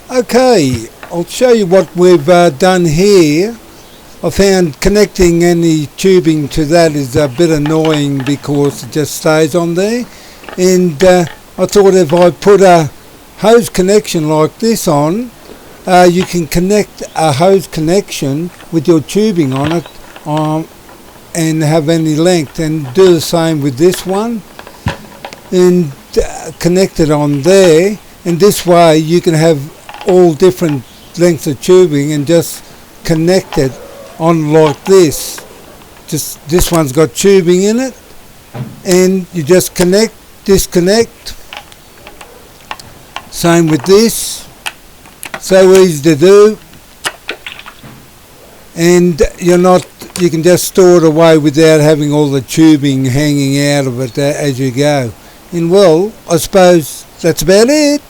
Okay, I'll show you what we've done here. I found connecting any tubing to that is a bit annoying because it just stays on there, and I thought if I put a hose connection like this on, you can connect a hose connection with your tubing on it and have any length, and do the same with this one and connect it on there, and this way you can have all different lengths of tubing and just connect it on like this. Just this one's got tubing in it, and you just connect, disconnect. Same with this, so easy to do, and you can just store it away without having all the tubing hanging out of it as you go. And well, I suppose that's about it.